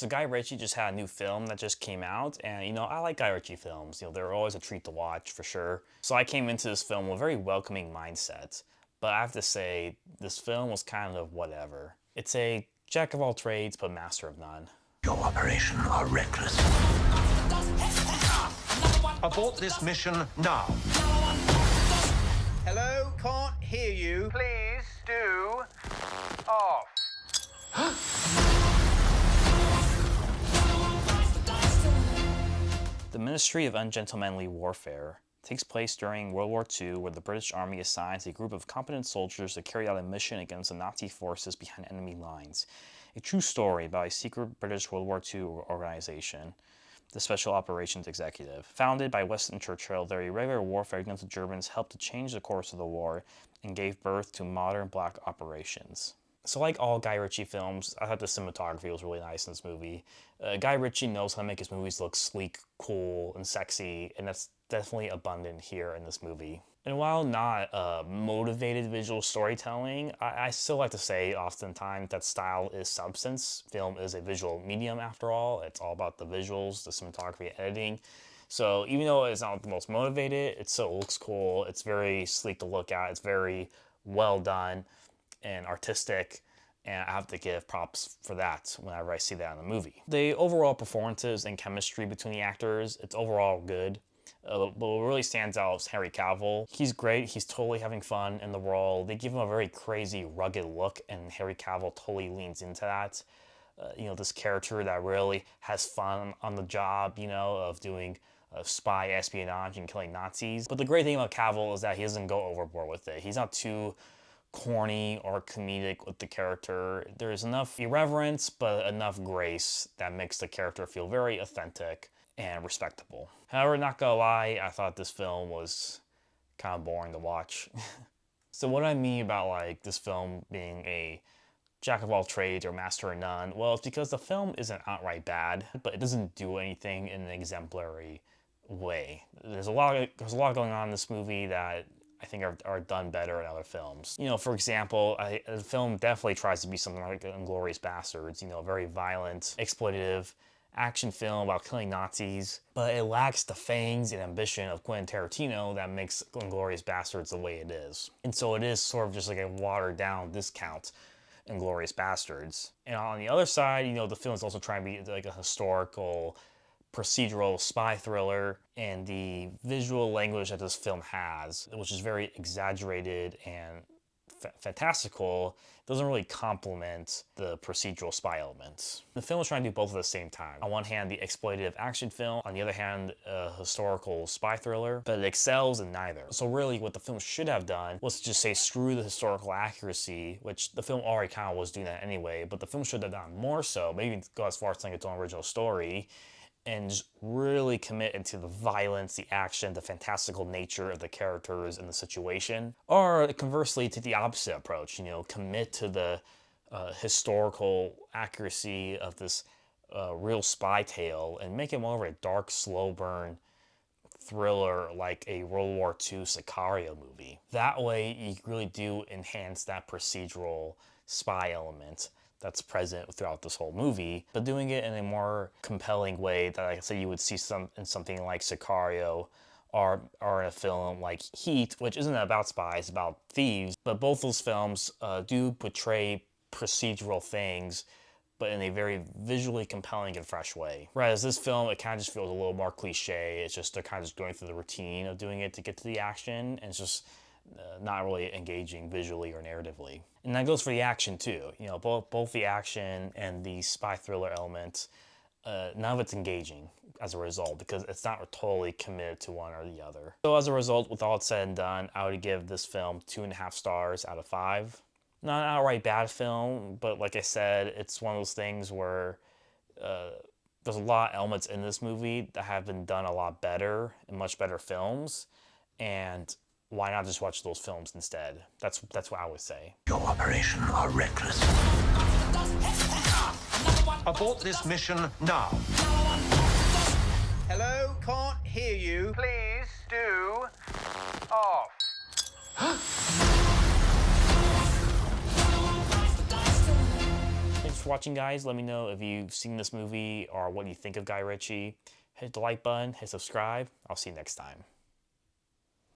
So Guy Ritchie just had a new film that just came out, and I like Guy Ritchie films. They're always a treat to watch for sure. So I came into this film with a very welcoming mindset. But I have to say, this film was kind of whatever. It's a jack of all trades, but master of none. Your operation are reckless. Abort this mission now. Hello, can't hear you. Please do off. The Ministry of Ungentlemanly Warfare takes place during World War II, where the British Army assigns a group of competent soldiers to carry out a mission against the Nazi forces behind enemy lines. A true story about a secret British World War II organization, the Special Operations Executive. Founded by Winston Churchill, their irregular warfare against the Germans helped to change the course of the war and gave birth to modern black operations. So like all Guy Ritchie films, I thought the cinematography was really nice in this movie. Guy Ritchie knows how to make his movies look sleek, cool, and sexy, and that's definitely abundant here in this movie. And while not motivated visual storytelling, I still like to say oftentimes that style is substance. Film is a visual medium after all. It's all about the visuals, the cinematography, editing. So even though it's not the most motivated, it still looks cool. It's very sleek to look at. It's very well done and artistic, and I have to give props for that whenever I see that in the movie. The overall performances and chemistry between the actors, it's overall good. But what really stands out is Henry Cavill. He's great, he's totally having fun in the role. They give him a very crazy, rugged look, and Henry Cavill totally leans into that. This character that really has fun on the job, of doing spy espionage and killing Nazis. But the great thing about Cavill is that he doesn't go overboard with it. He's not too corny or comedic with the character. There's enough irreverence, but enough grace that makes the character feel very authentic and respectable. However, not gonna lie, I thought this film was kind of boring to watch. So what do I mean about this film being a jack of all trades or master of none? Well, it's because the film isn't outright bad, but it doesn't do anything in an exemplary way. There's a lot going on in this movie that I think are done better in other films. For example, the film definitely tries to be something like Inglourious Basterds, a very violent, exploitative action film about killing Nazis, but it lacks the fangs and ambition of Quentin Tarantino that makes Inglourious Basterds the way it is. And so it is sort of just like a watered down discount Inglourious Basterds. And on the other side, the film is also trying to be like a historical procedural spy thriller, and the visual language that this film has, which is very exaggerated and fantastical, doesn't really complement the procedural spy elements. The film is trying to do both at the same time. On one hand, the exploitative action film, on the other hand, a historical spy thriller, but it excels in neither. So really what the film should have done was to just say screw the historical accuracy, which the film already kind of was doing that anyway, but the film should have done more so, maybe go as far as telling its own original story, and just really commit into the violence, the action, the fantastical nature of the characters and the situation. Or conversely, to the opposite approach, commit to the historical accuracy of this real spy tale and make it more of a dark, slow burn thriller like a World War II Sicario movie. That way, you really do enhance that procedural spy element that's present throughout this whole movie, but doing it in a more compelling way that I say you would see in something like Sicario or in a film like Heat, which isn't about spies, it's about thieves. But both those films do portray procedural things, but in a very visually compelling and fresh way. Whereas this film, it kind of just feels a little more cliche. It's just they're kind of just going through the routine of doing it to get to the action, and it's just not really engaging visually or narratively. And that goes for the action too. Both the action and the spy thriller element, none of it's engaging as a result because it's not totally committed to one or the other. So as a result, with all said and done, I would give this film 2.5 stars out of 5. Not an outright bad film, but like I said, it's one of those things where there's a lot of elements in this movie that have been done a lot better in much better films, and why not just watch those films instead? That's what I would say. Your operation are reckless. Abort this mission now. Hello, can't hear you. Please do off. Thanks for watching, guys. Let me know if you've seen this movie or what you think of Guy Ritchie. Hit the like button, hit subscribe. I'll see you next time.